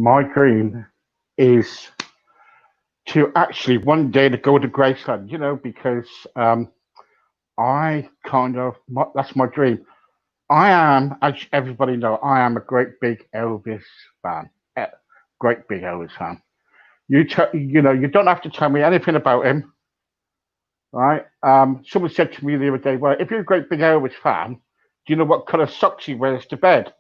My dream is to actually one day to go to Graceland, because that's my dream. I am, as everybody know, I am a great big Elvis fan. Eh, Great big Elvis fan. You don't have to tell me anything about him, right? Someone said to me the other day, well, if you're a great big Elvis fan, do you know what colour socks he wears to bed?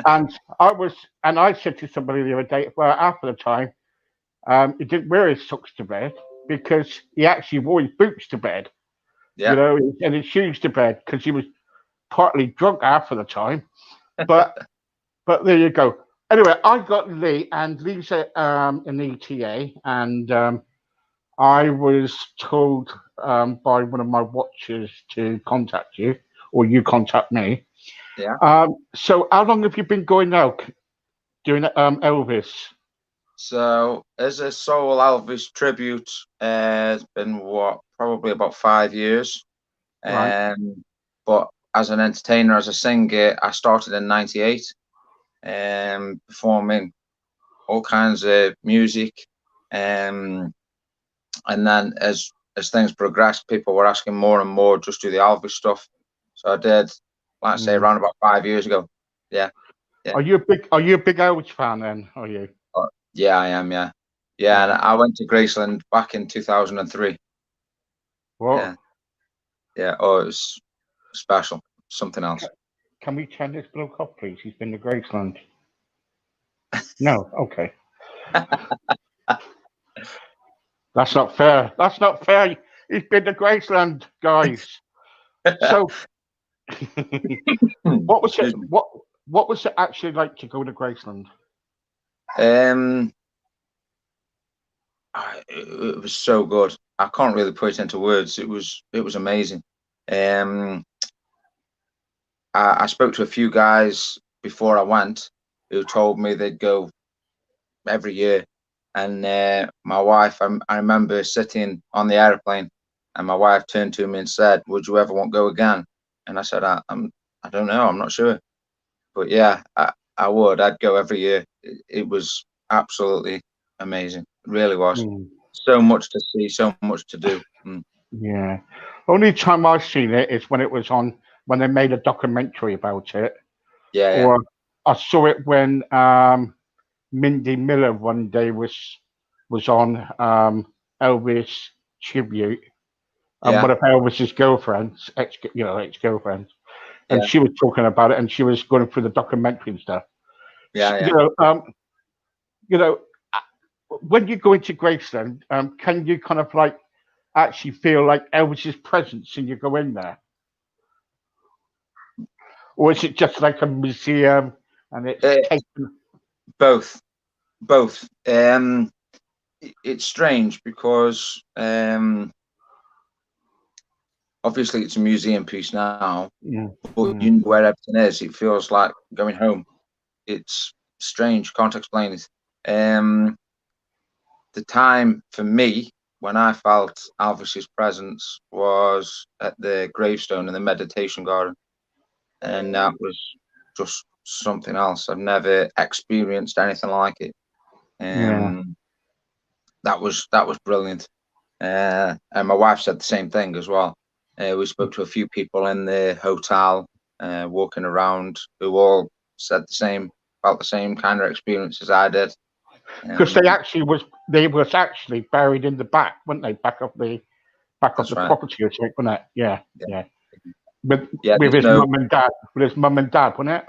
And I said to somebody the other day, well, after the time, he didn't wear his socks to bed because he actually wore his boots to bed, Yeah. and his shoes to bed because he was partly drunk half of the time. But but there you go. Anyway, I got Lee, and Lee's an ETA, and I was told by one of my watchers to contact you, or you contact me. Yeah. So how long have you been going now doing Elvis? So as a soul Elvis tribute, it's been probably about 5 years. Right. But as an entertainer, as a singer, I started in '98, performing all kinds of music. Um, and then as things progressed, people were asking more and more, just do the Elvis stuff. So I did, like I say, Mm. around about 5 years ago. Yeah, yeah. Are you a big Elvis fan then? Are you? Yeah, I am. Yeah, yeah. And Right. I went to Graceland back in 2003. Well, Yeah, yeah. Oh, it was special. Something else. can we turn this bloke off, please? He's been to Graceland. No. Okay. That's not fair. That's not fair. He's been to Graceland, guys. So, what was it? Excuse me. What was it actually like to go to Graceland? Um, it was so good. I can't really put it into words. It was amazing. Um, I spoke to a few guys before I went who told me they'd go every year. And my wife, I remember sitting on the airplane, and my wife turned to me and said, "Would you ever want to go again?" And I said, I don't know, I'm not sure, but yeah, I would. I'd go every year. It was absolutely amazing. It really was. Mm, So much to see, so much to do. Mm. yeah. Only time I've seen it is when it was on when they made a documentary about it, Yeah, yeah, or I saw it when Mindy Miller one day was on Elvis tribute, and yeah, one of Elvis's girlfriends, ex girlfriends, and yeah, she was talking about it, and she was going through the documentary and stuff. yeah, You yeah. know, you know, when you go into Graceland, can you kind of like actually feel like Elvis's presence when you go in there, or is it just like a museum and it's Uh, taken? both, both. It's strange because obviously it's a museum piece now, Mm, but you mm, know where everything is. It feels like going home. It's strange. Can't explain it. Um, the time for me when I felt Elvis's presence was at the gravestone in the meditation garden, and that was just something else. I've never experienced anything like it. yeah. Um, that was brilliant. And my wife said the same thing as well. We spoke to a few people in the hotel, walking around, who all said the same, felt the same kind of experience as I did. Because Um, they was actually buried in the back, weren't they? Back of the that's right. property or something, wasn't it? Yeah, Yeah, yeah. With yeah. with There's his no. mum and dad, wasn't it?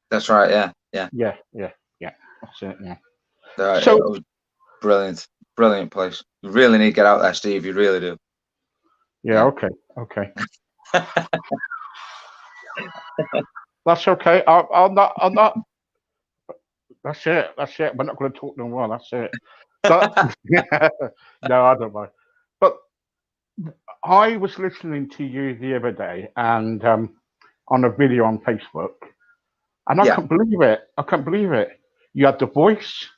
That's right. Yeah, yeah. Yeah, yeah, yeah. That's it. Yeah. It So was brilliant, brilliant place. You really need to get out there, Steve. You really do. yeah, Yeah. okay, okay. That's okay. I'll not. I'll not. That's it. That's it. We're not going to talk no more. That's it. But no, I don't mind. But I was listening to you the other day, and on a video on Facebook, and I Yeah, can't believe it. I can't believe it. You had the voice.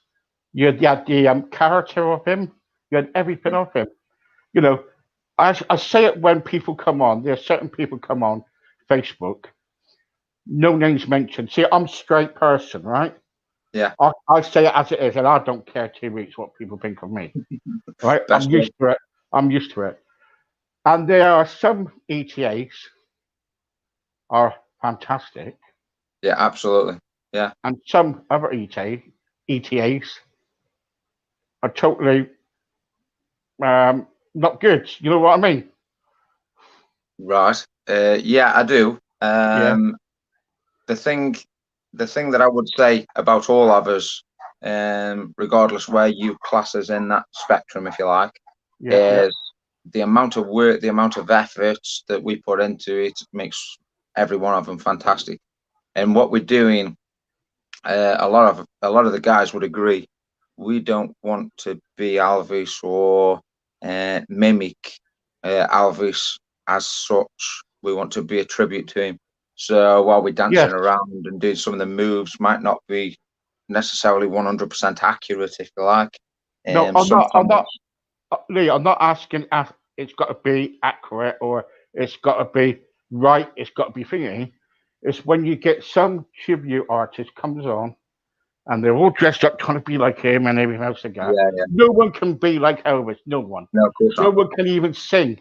You had the character of him. You had everything yeah, of him. You know, I say it when people come on. There are certain people come on Facebook. No names mentioned. See, I'm a straight person, right? Yeah. I say it as it is, and I don't care 2 weeks what people think of me. Right? Best I'm way. used to it. I'm used to it. And there are some ETAs are fantastic, Yeah, absolutely. Yeah. and some other ETAs are totally not good. You know what I mean? Right. Yeah, I do. Yeah. The thing, that I would say about all of us, regardless where you class us in that spectrum, if you like, Yeah. Yeah. is the amount of work, the amount of efforts that we put into it makes every one of them fantastic. And what we're doing, a lot of the guys would agree. We don't want to be Elvis or mimic Elvis as such. We want to be a tribute to him. So while we're dancing Yes. around and doing some of the moves, might not be necessarily 100% accurate, if you like. No, I'm not. I'm Sometimes, not. Lee, I'm not asking if it's got to be accurate or it's got to be right. It's got to be thingy. It's when you get some tribute artist comes on and they're all dressed up trying to be like him and everything else like that. yeah, yeah, No one can be like Elvis. No one. no, of course No not. one can even sing.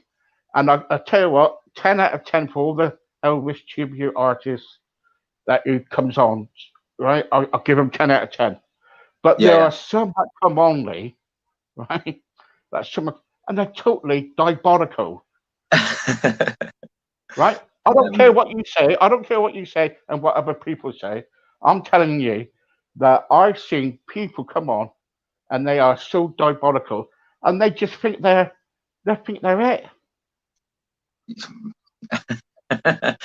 And I tell you what, 10 out of 10 for all the Elvis tribute artists that who comes on, right? I'll give them 10 out of 10. But there Yeah, are some that come on, Lee, right? That's some, and they're totally diabolical, yeah. right? I don't care um, what you say. I don't care what you say and what other people say. I'm telling you that I've seen people come on and they are so diabolical and they just think they think they're it.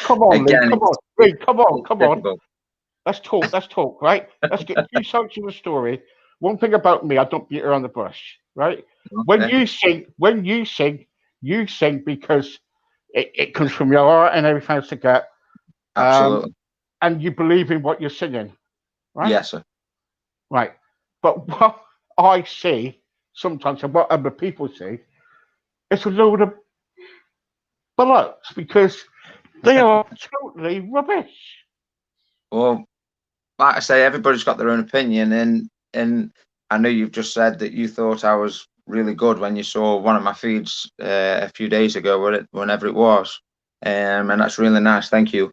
Come on, Lee. again, Come on, Lee. Come on. it's Come on. difficult. Let's talk. Let's talk. Right. Let's get two sides of the story. One thing about me, I don't beat around the bush. Right. When Okay, you sing, you sing because it comes from your heart and everything else like that. Um, absolutely. and you believe in what you're singing. Right. Yes, sir. Right. But what I see sometimes and what other people see, it's a load of bollocks because they are totally rubbish. Well, like I say, everybody's got their own opinion, and I know you've just said that you thought I was really good when you saw one of my feeds a few days ago, whenever it was, and that's really nice. Thank you.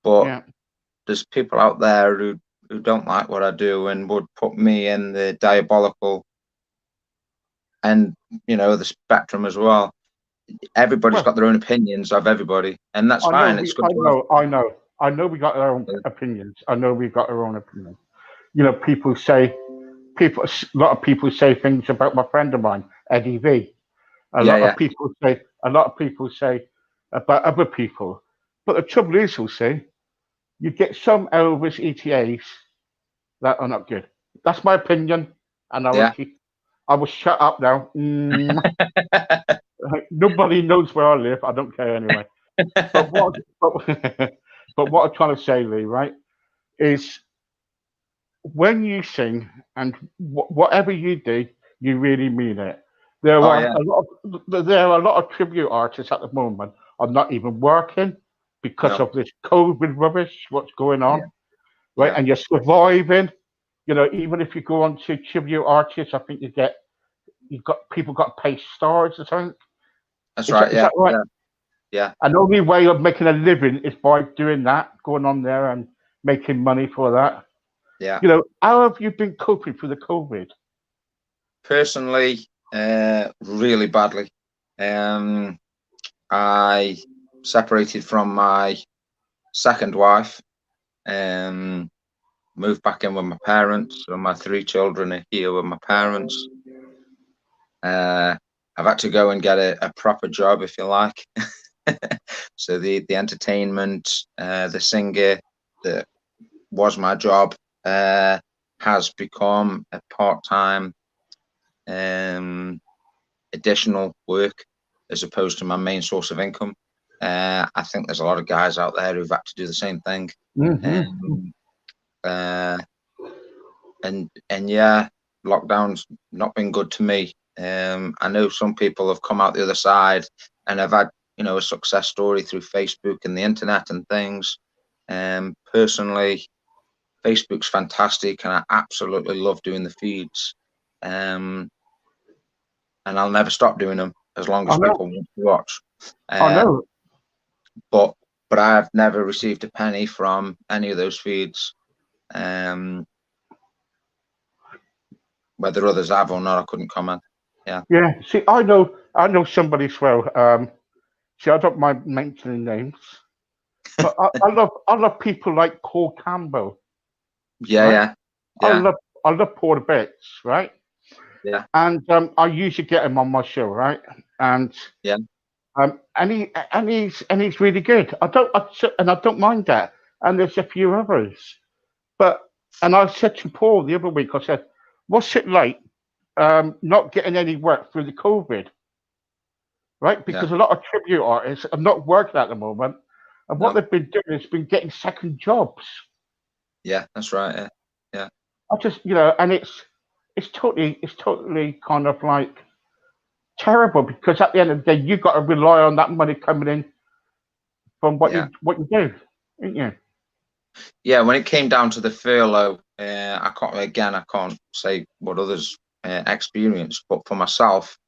But Yeah. there's people out there who don't like what I do and would put me in the diabolical and the spectrum as well. Everybody's Well, got their own opinions of everybody, and that's I know fine. we, It's good I to have. know, I know, I know we got our own opinions. I know we've got our own opinions. You know, a lot of people say things about my friend of mine, Eddie V. Yeah, yeah, A lot of people say about other people. But the trouble is, you'll see, you get some Elvis ETAs that are not good. That's my opinion, and yeah. I will shut up now. Nobody knows where I live. I don't care anyway. But what, but, but what I'm trying to say, Lee, right, is when you sing and whatever you do, you really mean it. Oh yeah, There are a lot of tribute artists at the moment are not even working because no, of this COVID rubbish. What's going yeah, on, right? yeah. And you're surviving. You know, even if you go on to tribute artists, I think you've got people got to pay stars or something. That's right. Is Yeah, that right? yeah, yeah, And the only way of making a living is by doing that, going on there and making money for that. yeah. You know, how have you been coping through the COVID? Personally, really badly. Um, I separated from my second wife. Um, moved back in with my parents. So my three children are here with my parents. I've had to go and get a proper job, if you like. So the entertainment, the singer that was my job, has become a part-time additional work as opposed to my main source of income. I think there's a lot of guys out there who've had to do the same thing. Mm-hmm. Um, uh, and yeah, lockdown's not been good to me. I know some people have come out the other side and have had, a success story through Facebook and the internet and things. Personally, Facebook's fantastic, and I absolutely love doing the feeds. And I'll never stop doing them as long as people want to watch. I know. But I've never received a penny from any of those feeds. Whether others have or not, I couldn't comment. Yeah. Yeah. See, I know somebody as well. See, I don't mind mentioning names, but I love people like Paul Campbell. Yeah, right? yeah, I love Paul to bits, right? yeah, And I usually get him on my show, right? And yeah, he's really good. I don't mind that. And there's a few others, but and I said to Paul the other week, I said, "What's it like not getting any work through the COVID?" Right? yeah. Because a lot of tribute artists are not working at the moment, and what No, they've been doing is been getting second jobs. yeah, that's right. Yeah, yeah, I just, and it's totally kind of like terrible because at the end of the day, you've got to rely on that money coming in from what yeah. you do, ain't you? Yeah, when it came down to the furlough, I can't say what others experienced, but for myself,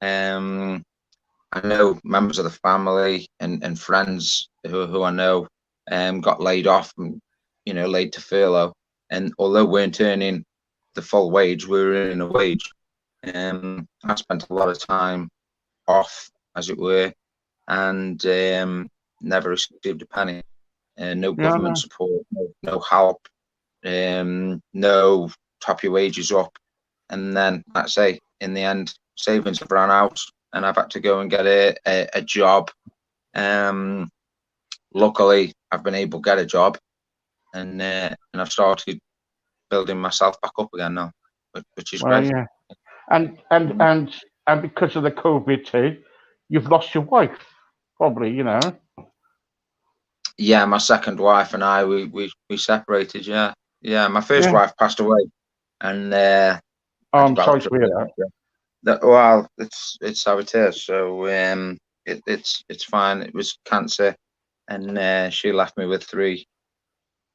I know members of the family and friends who I know got laid off and laid to furlough, and although we weren't earning the full wage, we were earning a wage. I spent a lot of time off, as it were, and never received a penny. No Yeah, government support, no help, no top your wages up. And then, like I say, in the end, savings have run out, and I've had to go and get a job. Luckily, I've been able to get a job, and I've started building myself back up again now, which is well, great. yeah, and because of the COVID too, you've lost your wife, probably. Yeah, my second wife and I, we separated. Yeah, yeah. My first Yeah. wife passed away, and I Oh, I'm sorry developed a to hear that. relationship. Well, it's how it is. So it's fine. It was cancer, and she left me with three.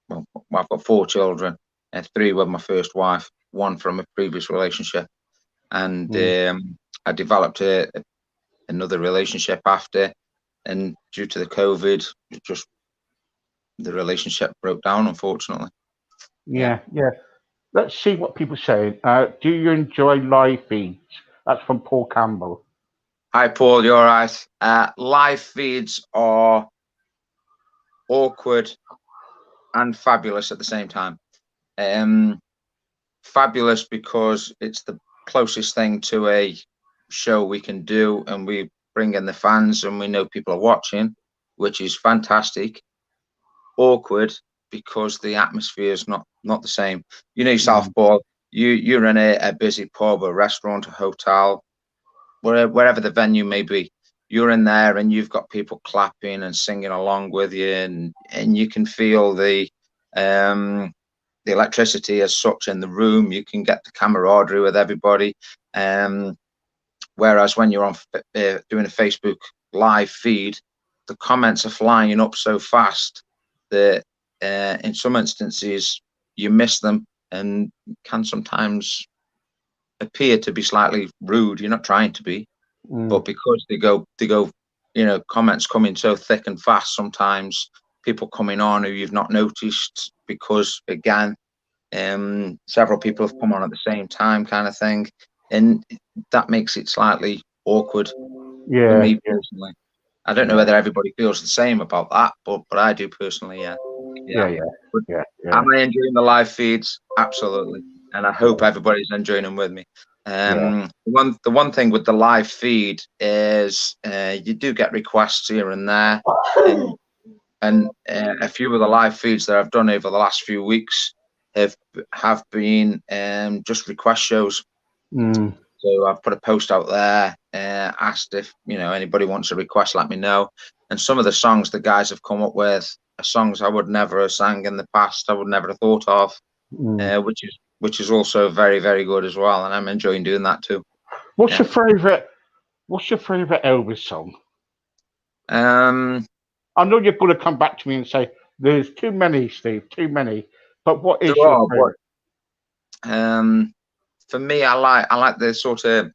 Well, I've got four children, and three with my first wife, one from a previous relationship, and I developed another relationship after, and due to the COVID, the relationship broke down, unfortunately. Yeah, yeah. Let's see what people say. Do you enjoy live feeds? That's from Paul Campbell. Hi, Paul. You're right. Live feeds are awkward and fabulous at the same time. Fabulous because it's the closest thing to a show we can do, and we bring in the fans, and we know people are watching, which is fantastic. Awkward because the atmosphere is not the same. You know yourself, Paul. You're in a busy pub, a restaurant, a hotel, wherever the venue may be. You're in there, and you've got people clapping and singing along with you, and you can feel the electricity as such in the room. You can get the camaraderie with everybody. Whereas when you're on doing a Facebook live feed, the comments are flying up so fast that in some instances you miss them, and can sometimes appear to be slightly rude. You're not trying to be, but because they go, comments coming so thick and fast, sometimes people coming on who you've not noticed because, again, several people have come on at the same time, kind of thing, and that makes it slightly awkward for me personally. I don't know whether everybody feels the same about that, but I do personally. Yeah. Am I enjoying the live feeds? Absolutely, and I hope everybody's enjoying them with me. The one thing with the live feed is you do get requests here and there, and a few of the live feeds that I've done over the last few weeks have been just request shows. So I've put a post out there, asked if anybody wants a request, let me know. And some of the songs the guys have come up with are songs I would never have sang in the past. I would never have thought of, which is also very, very good as well. And I'm enjoying doing that too. What's your favorite ELVIS song? I know you're going to come back to me and say there's too many, Steve, too many. But what is There your are, favorite? but for me, I like the sort of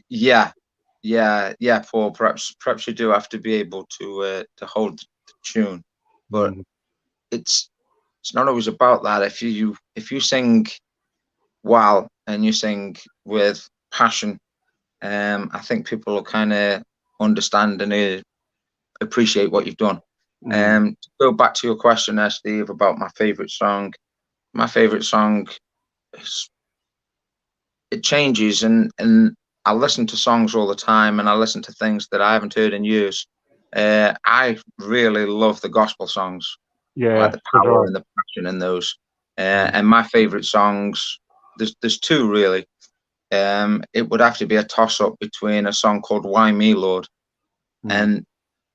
yeah, Paul. Perhaps you do have to be able to hold the tune, but it's not always about that. If you sing well and you sing with passion, I think people will kind of understand and appreciate what you've done. To go back to your question there, Steve, about my favorite song. My favorite song is, it changes, and I listen to songs all the time, and I listen to things that I haven't heard in years. I really love the gospel songs. I like Yeah, the so do power I. and the passion in those. And my favorite songs, there's two really. It would have to be a toss up between a song called "Why Me, Lord," and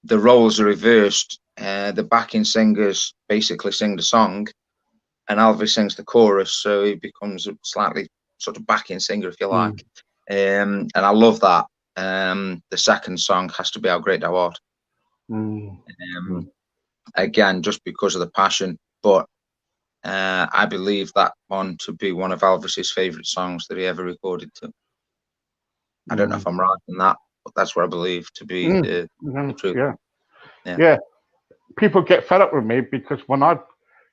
the roles are reversed. The backing singers basically sing the song, and Elvis sings the chorus, so he becomes a slightly sort of backing singer, if you like. And I love that. The second song has to be "How Great Thou Art." Again, just because of the passion, but I believe that one to be one of Elvis's favorite songs that he ever recorded too. I don't know if I'm right in that, but that's what I believe to be the truth. Yeah. People get fed up with me because when I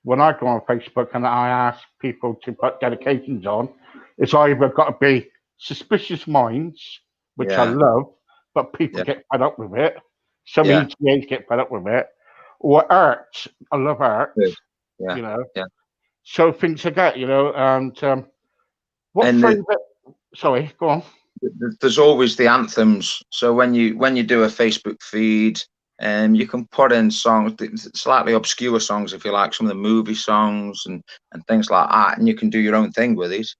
go on Facebook and I ask people to put dedications on, it's either got to be Suspicious Minds, which I love, but people get fed up with it. Some ETAs get fed up with it, or art. I love art. Yeah. You know, Yeah. so things like that. You know, and what favorite? Sorry, go on. There's always the anthems. So when you do a Facebook feed, you can put in songs, slightly obscure songs, if you like, some of the movie songs and things like that, and you can do your own thing with it.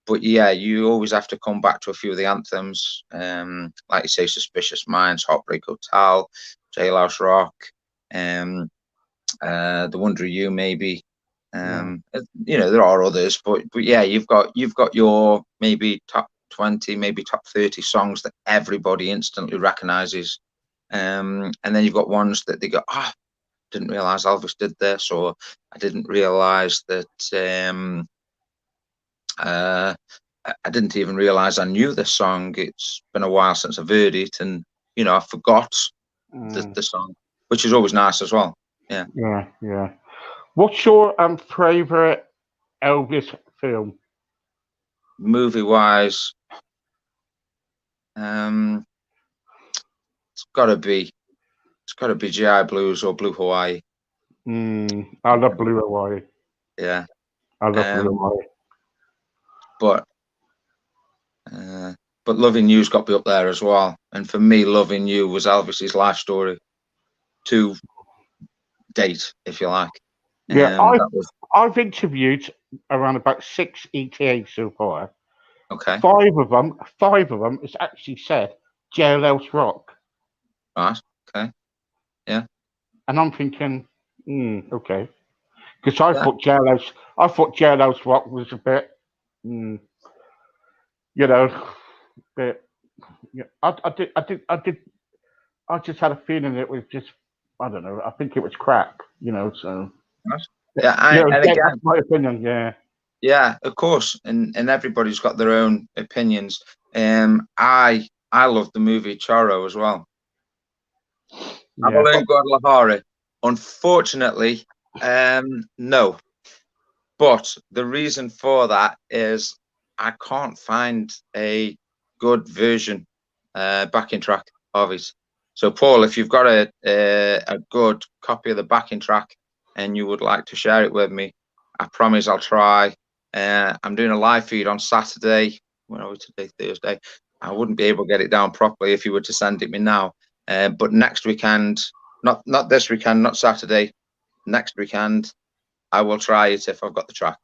But yeah, you always have to come back to a few of the anthems, like you say, "Suspicious Minds," "Heartbreak Hotel," "Jailhouse Rock," "The Wonder of You," maybe. There are others, but yeah, you've got your maybe top 20, maybe top 30 songs that everybody instantly recognizes, and then you've got ones that they go, didn't realize Elvis did this, or I didn't realize that I didn't even realize I knew this song. It's been a while since I've heard it, and I forgot the song, which is always nice as well. Yeah. What's your favorite Elvis film? Movie wise, it's gotta be GI Blues or Blue Hawaii. I love Blue Hawaii. Yeah. I love Blue Hawaii. But Loving You's got to be up there as well. And for me, Loving You was Elvis's life story to date, if you like. Yeah, I've interviewed around about 6 ETAs so far. Okay. Five of them is actually said Jailhouse Rock. Right. Okay. Yeah. And I'm thinking, okay, because I thought Jailhouse Rock was a bit, you know, bit. Yeah, I just had a feeling it was just, I don't know. I think it was crap, So Right. Yeah. And again, that's my opinion. Yeah. yeah, of course, and everybody's got their own opinions. I love the movie Charo as well. Yeah. Avalon Guadalajara. Unfortunately, no. But the reason for that is I can't find a good version, backing track of it. So, Paul, if you've got a good copy of the backing track and you would like to share it with me, I promise I'll try. I'm doing a live feed on Saturday. When are we today? Thursday. I wouldn't be able to get it down properly if you were to send it me now. But next weekend, not this weekend, not Saturday, next weekend, I will try it if I've got the track.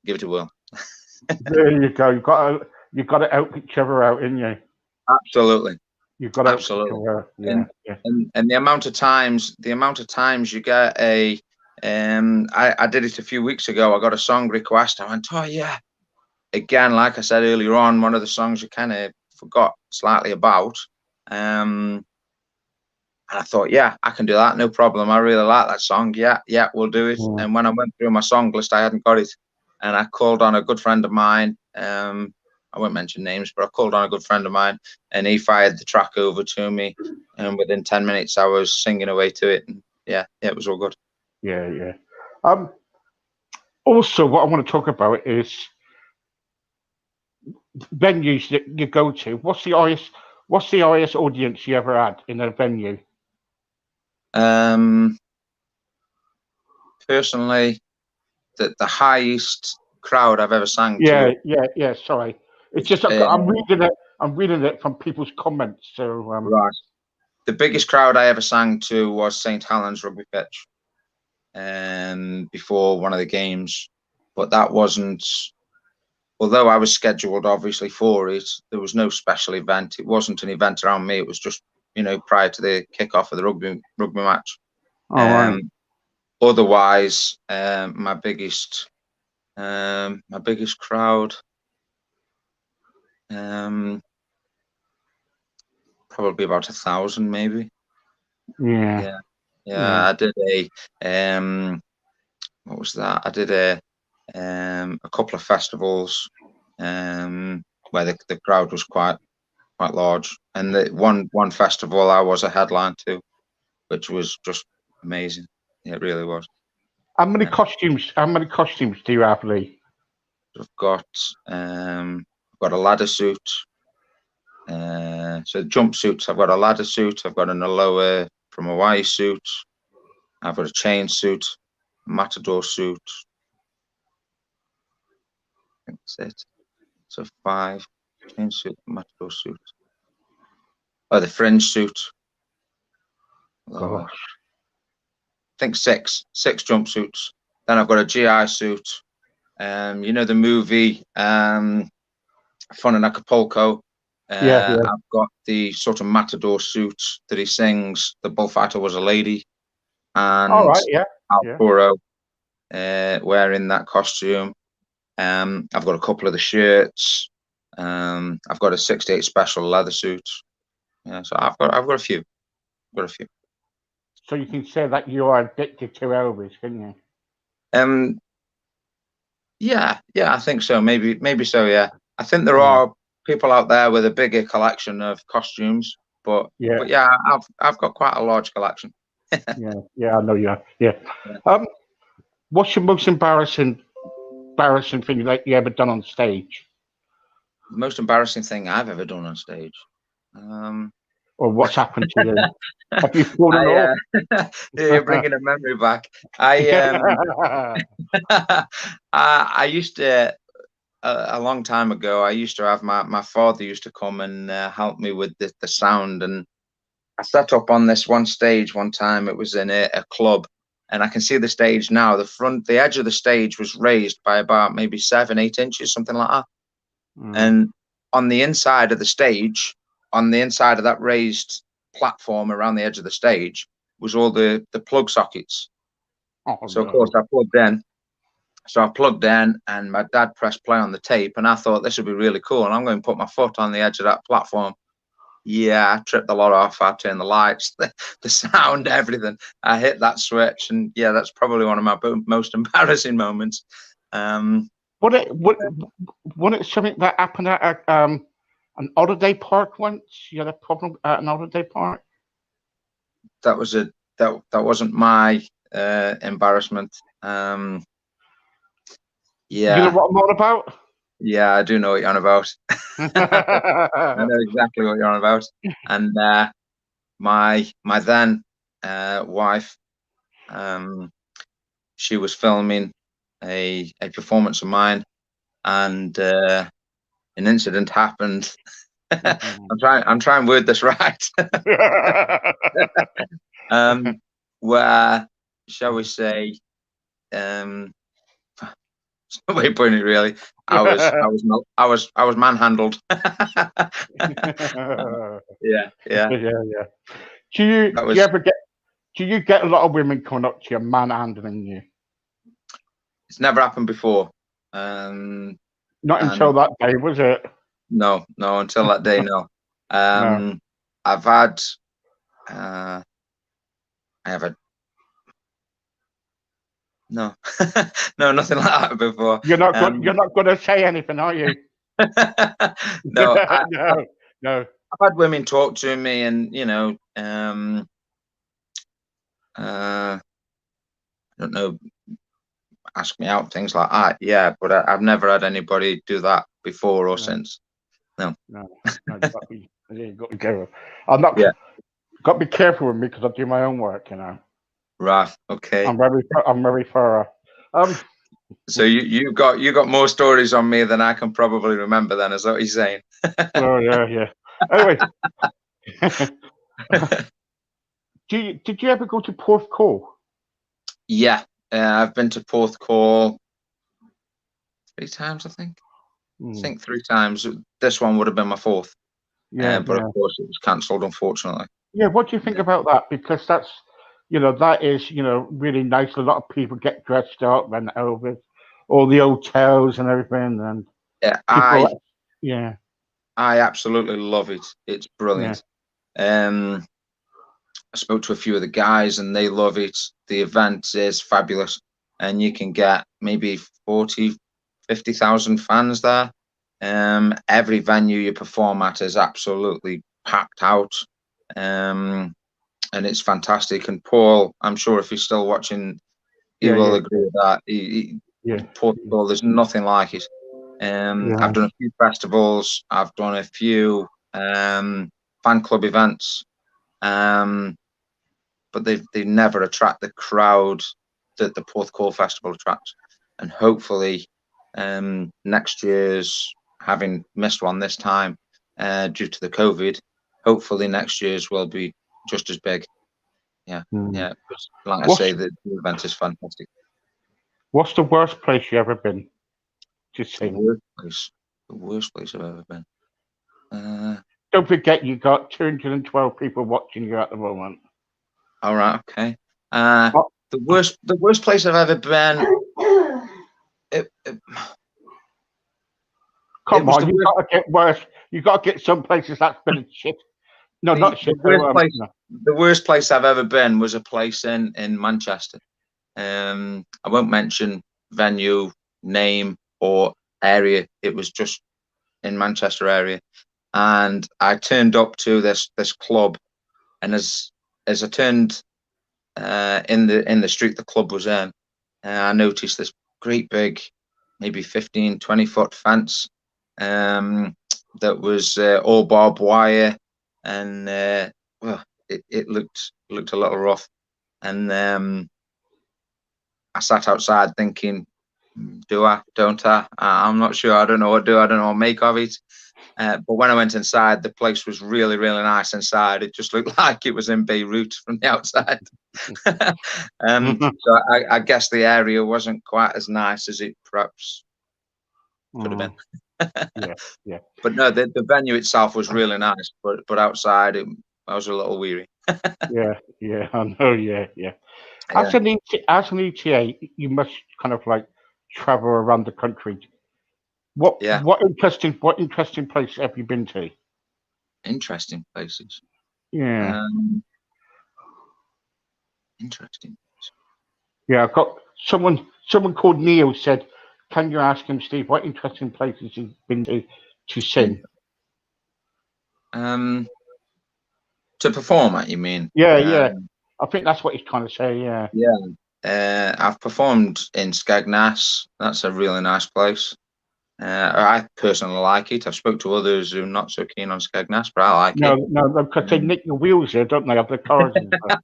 Give it a whirl. There you go. You've got to help each other out, innit you? Absolutely. You've got to help each Absolutely. other out. Yeah. And the amount of times you get I did it a few weeks ago. I got a song request. I went, oh yeah. Again, like I said earlier on, one of the songs you kind of forgot slightly about. And I thought, yeah, I can do that, no problem. I really like that song. Yeah, we'll do it. And when I went through my song list, I hadn't got it. And I called on a good friend of mine. I won't mention names, but I called on a good friend of mine, and he fired the track over to me. And within 10 minutes, I was singing away to it. And yeah, it was all good. Yeah. Also, what I want to talk about is venues that you go to. What's the highest audience you ever had in a venue? Personally, the highest crowd I've ever sang Yeah, to. yeah. Sorry, it's just I'm reading it. I'm reading it from people's comments. So right, the biggest crowd I ever sang to was St Helens rugby pitch, before one of the games, but that wasn't. Although I was scheduled obviously for it, there was no special event. It wasn't an event around me. It was just, prior to the kickoff of the rugby match. all right. Otherwise, my biggest crowd, probably about 1,000, maybe. Yeah. I did what was that? I did a couple of festivals, where the crowd was quite large, and the one festival I was a headline to, which was just amazing. It really was. How many costumes? How many costumes do you have, Lee? I've got a ladder suit. So jumpsuits. I've got a ladder suit. I've got an Aloha from Hawaii suit. I've got a chain suit, a matador suit. I think that's it. So 5 chain suit, matador suit. Oh, the fringe suit. Gosh. I think 6 jumpsuits. Then I've got a GI suit. The movie Fun in Acapulco. Yeah. I've got the sort of matador suit that he sings. The bullfighter was a lady, and All right. Yeah. Arturo wearing that costume. I've got a couple of the shirts. I've got a 68 special leather suit. Yeah, so I've got a few. So you can say that you are addicted to Elvis, can you? Yeah, I think so. Maybe so. Yeah, I think there are people out there with a bigger collection of costumes, but yeah, I've got quite a large collection. yeah, I know you. Yeah. What's your most embarrassing thing that you ever done on stage? The most embarrassing thing I've ever done on stage. Or what's happened to you? Have you fallen off? You're bringing a memory back. I used to, a long time ago, I used to have my father used to come and help me with the sound, and I sat up on this one stage one time. It was in a club, and I can see the stage now. The edge of the stage was raised by about maybe 7-8 inches, something like that. And on the inside of the stage, on the inside of that raised platform around the edge of the stage, was all the plug sockets. So of course I plugged in. So I plugged in, and my dad pressed play on the tape, and I thought this would be really cool. And I'm going to put my foot on the edge of that platform. Yeah, I tripped a lot off. I turned the lights, the sound, everything. I hit that switch, and yeah, that's probably one of my most embarrassing moments. What it something that happened at an holiday park once? You had a problem at an holiday park? That wasn't my embarrassment. Yeah. You know what I'm on about? Yeah, I do know what you're on about. I know exactly what you're on about. And my then wife, she was filming a performance of mine, and an incident happened. I'm trying to word this right. Where, shall we say, way putting it really, I was manhandled. Yeah. Do you get a lot of women coming up to you manhandling you? It's never happened before. Not until that day, was it? No, until that day, no. No. I've had I have a no, no, nothing like that before. You're not good. You're not going to say anything, are you? No, No, no. I've had women talk to me, and I don't know, ask me out, things like that. Yeah, but I've never had anybody do that before or since. No. No. You've got to be careful. I'm not. Yeah. Got to be careful with me because I do my own work. Right. Okay. I'm very thorough. So you got more stories on me than I can probably remember. Then, is that what you're saying? Oh yeah. Anyway, did you ever go to Porthcawl? Yeah, I've been to Porthcawl 3 times, I think. I think 3 times. This one would have been my 4th. But of course it was cancelled, unfortunately. Yeah, what do you think about that? Because that's, that is, really nice. A lot of people get dressed up and Elvis, all the hotels and everything, and yeah, I absolutely love it. It's brilliant. I spoke to a few of the guys and they love it. The event is fabulous, and you can get maybe 40, 50,000 fans there. Every venue you perform at is absolutely packed out. And it's fantastic. And Paul, I'm sure if he's still watching, he will agree with that. Portugal, there's nothing like it. I've done a few festivals. I've done a few fan club events, but they never attract the crowd that the Porthcawl Festival attracts. And hopefully, next year's, having missed one this time due to the COVID, hopefully next year's will be just as big. Yeah. Like I say, the event is fantastic. What's the worst place you ever been? Just saying. The worst place I've ever been. Don't forget, you got 212 people watching you at the moment. All right. Okay. The worst place I've ever been. Come on, you got to get worse. You got to get some places that's been shit. No, not shit. The worst place I've ever been was a place in Manchester. I won't mention venue, name, or area. It was just in Manchester area, and I turned up to this club, and as I turned in the street the club was in, I noticed this great big, maybe 15, 20-foot fence that was all barbed wire, and well, it looked a little rough, and I sat outside thinking, do I, don't I? I'm not sure. I don't know what to do. I don't know what to make of it. But when I went inside, the place was really, really nice inside. It just looked like it was in Beirut from the outside. So I guess the area wasn't quite as nice as it perhaps could have been. Yeah. But no, the venue itself was really nice. But outside, I was a little weary. Yeah, I know. Yeah. As an ETA, you must kind of like travel around the country. What interesting place have you been to? Interesting places. Yeah. Interesting. Yeah, I've got someone called Neil said, can you ask him, Steve, what interesting places he's been to sing? To perform at, you mean? Yeah. I think that's what he's trying to say, yeah. Yeah. I've performed in Skegness. That's a really nice place. I personally like it. I've spoke to others who are not so keen on Skegness, but I like it. No, because they nick the wheels here, don't they, of the cars and stuff.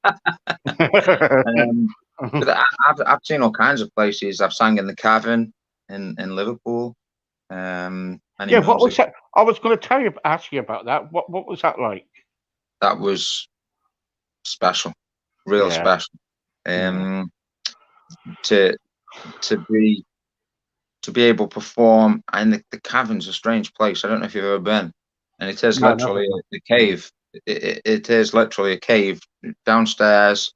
But I've seen all kinds of places. I've sang in the Cavern in Liverpool. What was that? I was going to ask you about that. What was that like? That was special, real special. To be able to perform, and the Cavern's a strange place. I don't know if you've ever been, and it is literally a cave. It is literally a cave downstairs,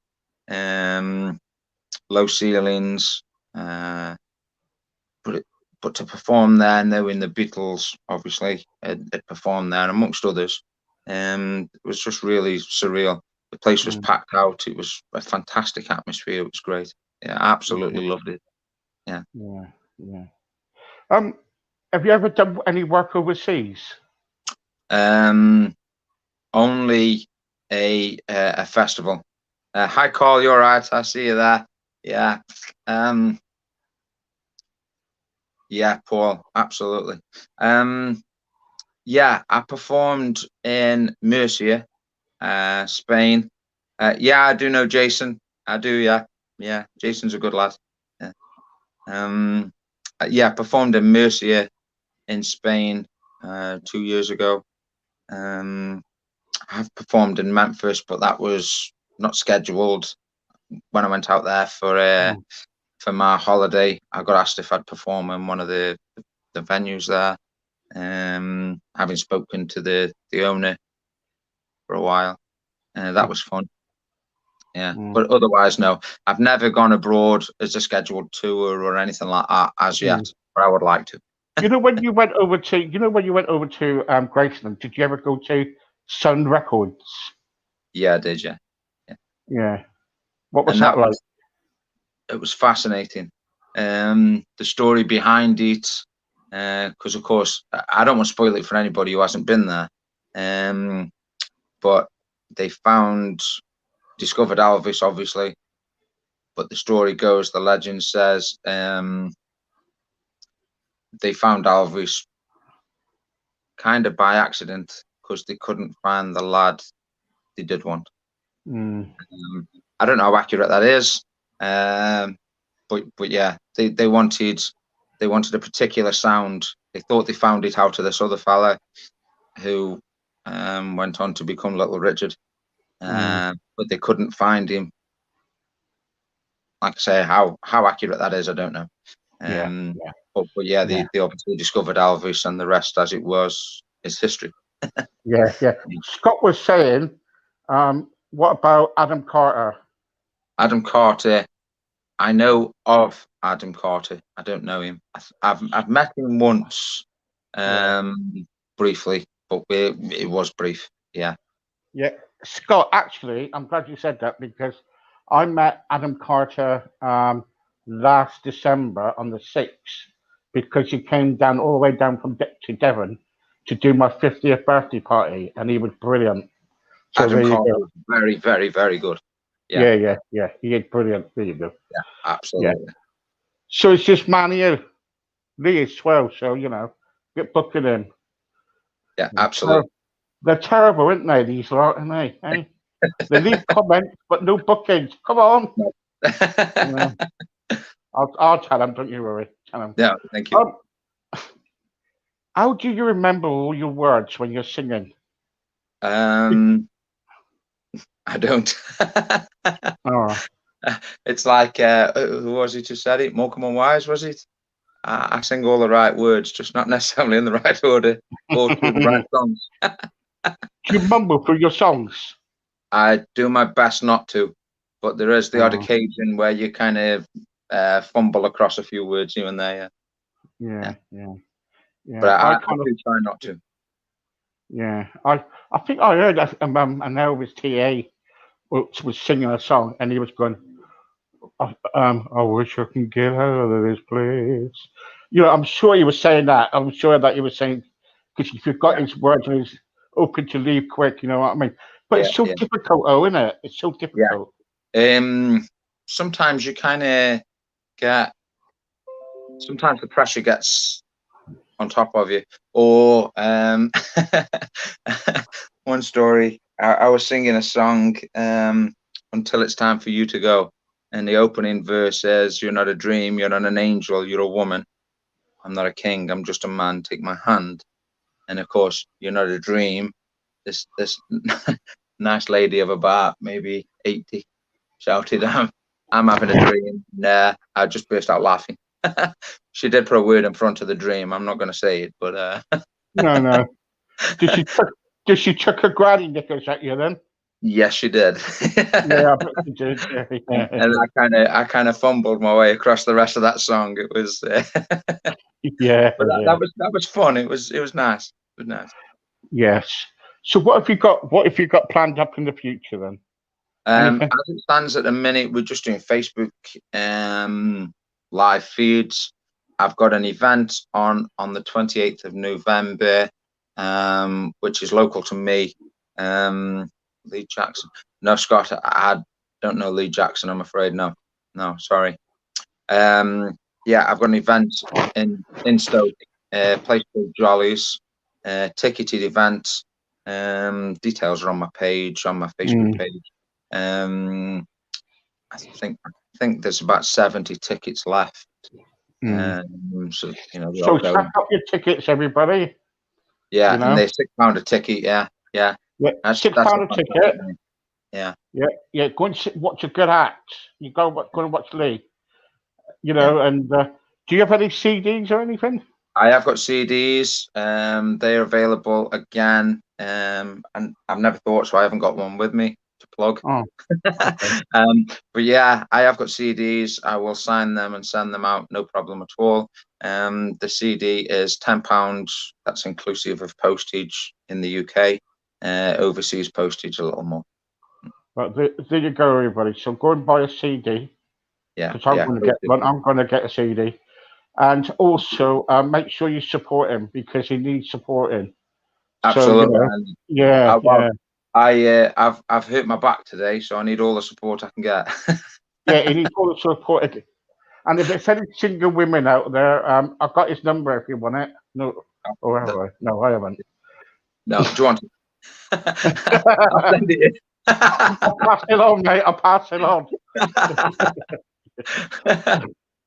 low ceilings. But to perform there, knowing the Beatles obviously had performed there amongst others, it was just really surreal. The place was packed out. It was a fantastic atmosphere. It was great. Yeah, I absolutely loved it. Yeah. Yeah. Have you ever done any work overseas? Only a festival. Hi, Carl. You're right. I see you there. Yeah. Yeah, Paul. Absolutely. Yeah, I performed in Murcia, Spain. Yeah, I do know Jason. I do. Yeah. Yeah. Jason's a good lad. Yeah. Yeah, I performed in Murcia in Spain 2 years ago. I've performed in Memphis, but that was not scheduled. When I went out there for my holiday, I got asked if I'd perform in one of the venues there. Having spoken to the owner for a while, that was fun. Yeah, but otherwise, no, I've never gone abroad as a scheduled tour or anything like that as yet. But I would like to. When you went over to Graceland, did you ever go to Sun Records? Yeah, I did. Yeah. Yeah. What was that like? It was fascinating. The story behind it, because of course I don't want to spoil it for anybody who hasn't been there. But they discovered Elvis, obviously. But the story goes, the legend says, they found Elvis kind of by accident because they couldn't find the lad they did want. I don't know how accurate that is, but yeah, they wanted a particular sound. They thought they found it out of this other fella who went on to become Little Richard, but they couldn't find him. Like I say, how accurate that is, I don't know. But yeah, they obviously discovered Elvis, and the rest, as it was, is history. Yeah. Scott was saying, what about Adam Carter? Adam Carter, I know of Adam Carter. I don't know him. I've met him once, briefly, but it was brief. Yeah. Yeah, Scott. Actually, I'm glad you said that because I met Adam Carter last December on the 6th because he came down all the way down to Devon to do my 50th birthday party, and he was brilliant. So Adam Carter was very, very, very good. Yeah. He is brilliant. There you go. Yeah, absolutely. Yeah. So it's just Manuel. Lee is swell, so get booking in. Yeah, absolutely. They're terrible, aren't they? These lot, aren't they? Eh? They leave comments, but no bookings. Come on. I'll tell them. Don't you worry. Tell them. Yeah, thank you. How do you remember all your words when you're singing? I don't. Oh. It's like who was it who said it? Morecambe and Wise, was it? I sing all the right words, just not necessarily in the right order or through the right songs. Do you mumble through your songs? I do my best not to, but there is the odd occasion where you kind of fumble across a few words here and there. Yeah. But I do try not to. Yeah, I think I heard an Elvis TA was singing a song, and he was going, I wish I can get out of this place. I'm sure he was saying that. I'm sure that he was saying, because if you've got his words and he's open to leave quick, you know what I mean? But it's so difficult, isn't it? It's so difficult. Sometimes you kind of sometimes the pressure gets on top of you. Or one story, I was singing a song, Until It's Time for You to Go. And the opening verse says, you're not a dream, you're not an angel, you're a woman. I'm not a king, I'm just a man, take my hand. And of course, you're not a dream. This nice lady of about maybe 80 shouted, I'm having a dream. Nah, I just burst out laughing. She did put a word in front of the dream. I'm not going to say it, but no. Did she chuck her granny knickers at you then? Yes, she did. Yeah, I bet she did. Yeah. And I kind of fumbled my way across the rest of that song. It was yeah, but that was fun. It was nice. It was nice. Yes. So what have you got planned up in the future then? Anything? As it stands at the minute, we're just doing Facebook live feeds. I've got an event on the 28th of November, which is local to me. Lee Jackson. No, Scott, I don't know Lee Jackson, I'm afraid. No, sorry. Yeah, I've got an event in Stoke, place called Jollies, ticketed event. Details are on my page, on my Facebook page. I think there's about 70 tickets left. So So stack up your tickets, everybody. Yeah, and they're £6 a ticket. Yeah. That's £6 a ticket. Yeah. Go and watch a good act. You go and watch Lee. And do you have any CDs or anything? I have got CDs. They're available again. And I've never thought, so I haven't got one with me to plug. Oh, okay. But yeah, I have got CDs. I will sign them and send them out, no problem at all. The CD is £10. That's inclusive of postage in the UK. Overseas postage a little more. But there you go, everybody. So go and buy a CD. Yeah, because I'm going to get one. I'm going to get a CD, and also make sure you support him because he needs supporting. Absolutely. So, I've hurt my back today, so I need all the support I can get. Yeah, he needs all the support. And if there's any single women out there, I've got his number if you want it. No, or have I? No, I haven't. No, do you want it? I'll send it in. I'll pass it on, mate. I'll pass it on.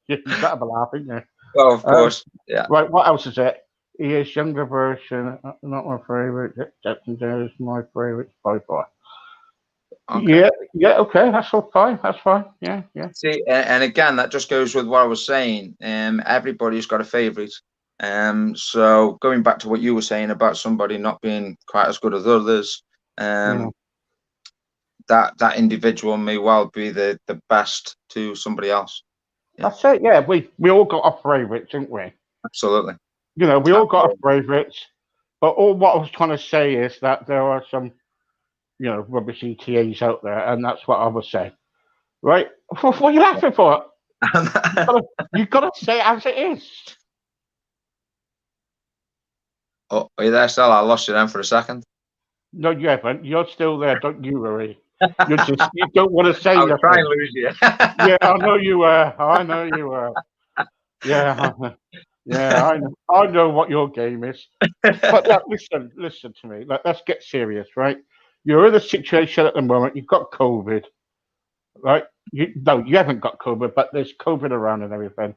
You've got to be laughing, yeah. Oh, of course. Yeah. Right, what else is it? He is younger version, not my favourite. Jackson is my favourite by far. Okay. Yeah, okay, that's all fine. That's fine. Yeah. See, and again, that just goes with what I was saying. Everybody's got a favourite. So going back to what you were saying about somebody not being quite as good as others, that individual may well be the best to somebody else. Yeah. That's it. Yeah, we all got our favourites, didn't we? Absolutely. We all got our favourites. But all what I was trying to say is that there are some, rubbish ETAs out there, and that's what I was saying. Right? What are you laughing for? You've got to say it as it is. Oh, are you there still? I lost you then for a second. No, you haven't. You're still there. Don't you worry. You don't want to say I'll try and lose you. Yeah, I know you were. I know you were. Yeah, I know what your game is. But listen to me. Let's get serious, right? You're in a situation at the moment. You've got COVID, right? You haven't got COVID, but there's COVID around and everything.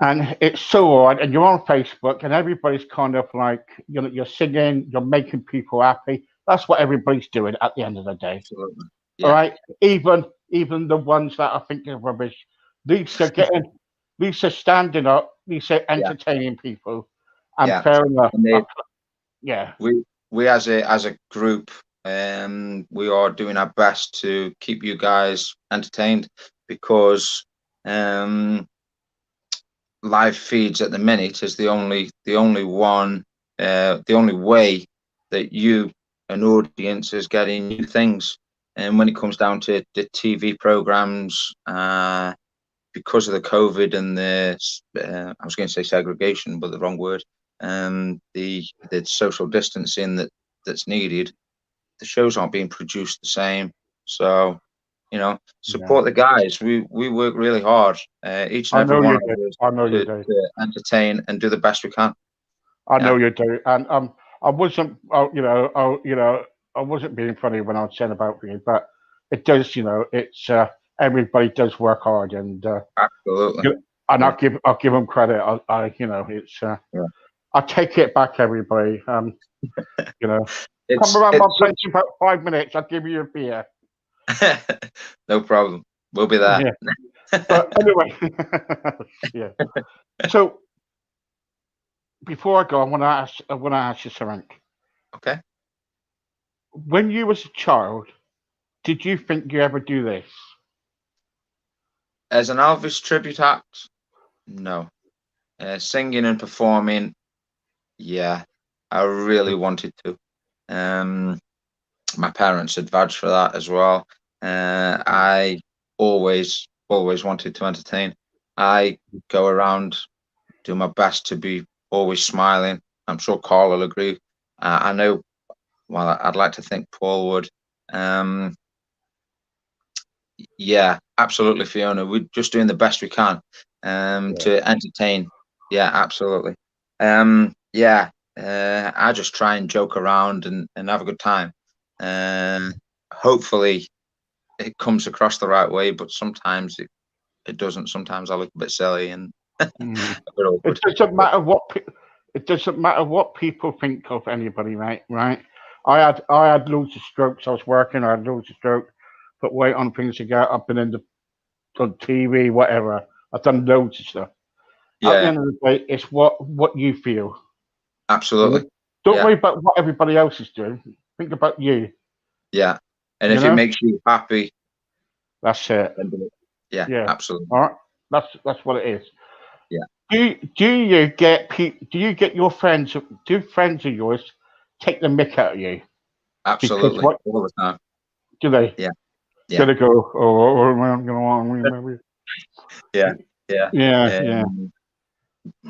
And it's so hard, and you're on Facebook, and everybody's kind of like, you're singing, you're making people happy. That's what everybody's doing at the end of the day. Absolutely. Yeah. All right, even the ones that I think are rubbish. These are standing up. These are entertaining people, and fair enough. We as a group, we are doing our best to keep you guys entertained because live feeds at the minute is the only way that you, an audience, is getting new things. And when it comes down to the TV programs, because of the COVID and the I was going to say segregation, but the wrong word, the social distancing that's needed, the shows aren't being produced the same. So support the guys. We work really hard, each and every one of us, to entertain and do the best we can. I know you do, and I wasn't, I wasn't being funny when I was saying about you, but it does, it's everybody does work hard, and absolutely, and I'll give them credit. It's I take it back, everybody. Come around my place in about 5 minutes. I'll give you a beer. No problem. We'll be there. Yeah. But anyway, yeah. So before I go, I want to ask you something. Okay. When you was a child, did you think you ever do this? As an Elvis tribute act, no. Singing and performing, yeah, I really wanted to. my parents had vouched for that as well. I always wanted to entertain. I go around, do my best to be always smiling. I'm sure Carl will agree. I know. Well, I'd like to think Paul would. Yeah, absolutely, Fiona. We're just doing the best we can to entertain. Yeah, absolutely. Yeah, I just try and joke around and have a good time. Hopefully, it comes across the right way, but sometimes it doesn't. Sometimes I look a bit silly and a bit It awkward. doesn't matter what it doesn't matter what people think of anybody, mate. Right? I had loads of strokes. I was working. I had loads of strokes. Put weight on things to get. I've been on TV, whatever. I've done loads of stuff. At the Yeah, end of the day, it's what you feel. You know? absolutely. Don't Yeah, worry about what everybody else is doing. Think about you. yeah. And You if it know, makes you happy, that's it. then do it. Yeah, Yeah. absolutely. All right. That's what it is. Yeah, Do you get your friends? Do friends of yours take the mick out of you? Because absolutely. what All the time. do they? Yeah, Do yeah, they go? Oh, I'm gonna want. yeah, yeah. Yeah, yeah. Um,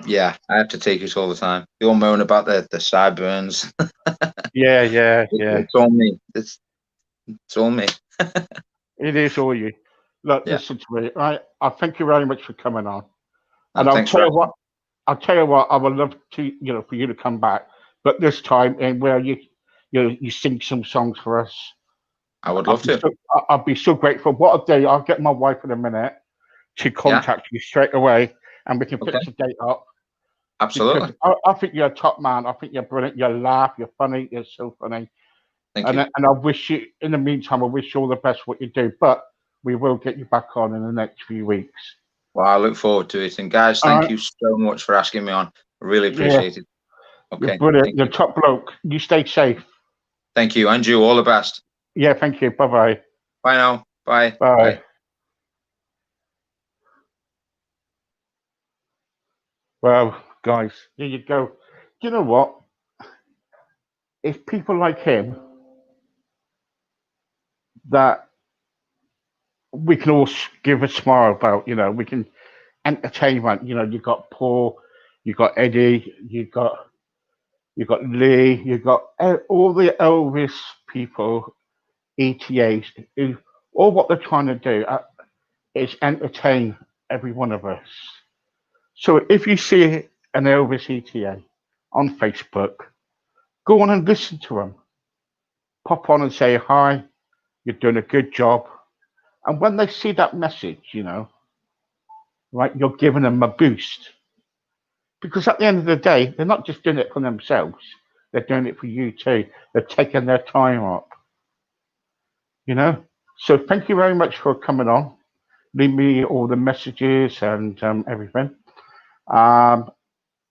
yeah, I have to take it all the time. They all moan about the sideburns. Yeah, yeah, yeah. It's all me. It's all me. It is all you. Look, Yeah. listen to me. I thank you very much for coming on. And And thanks for asking. I'll tell you what, I would love to, for you to come back, but this time and where you sing some songs for us. I would love to. I'll be so grateful. What I'll do, I'll get my wife in a minute to Yeah. contact you straight away, and we can Okay. fix a date up. Because Absolutely. I think you're a top man. I think you're brilliant. You laugh. You're funny. You're so funny. Thank And you. I wish you, in the meantime, I wish you all the best what you do. But we will get you back on in the next few weeks. Well, I look forward to it. And guys, All thank right. you so much for asking me on. I really Yeah. appreciate it. You're Okay. brilliant. Thank You're you. top bloke. You stay safe. Thank you. And you all the best. Yeah. Thank you. Bye bye. Bye now. Bye. Bye. Bye. Well, guys, here you go. You know what? It's people like him that we can all give a smile about. We can entertainment. You got Paul, you got Eddie, you got Lee, you got all the Elvis people, ETAs, who all what they're trying to do is entertain every one of us. So if you see an Elvis ETA on Facebook, go on and listen to them. Pop on and say hi. You're doing a good job. And when they see that message, right, you're giving them a boost. Because at the end of the day, they're not just doing it for themselves, they're doing it for you too. They're taking their time up, you know? So thank you very much for coming on. Leave me all the messages and everything. Um,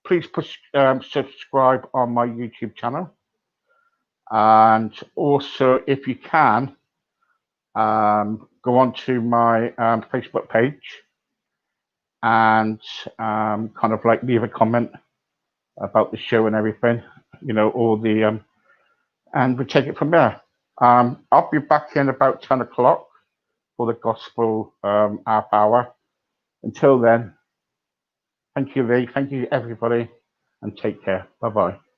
please subscribe on my YouTube channel. And also, if you can, go on to my Facebook page and kind of like leave a comment about the show and everything, all the and we take it from there. I'll be back in about 10 o'clock for the gospel half hour. Until then, thank you, Lee. Thank you, everybody, and take care. Bye bye.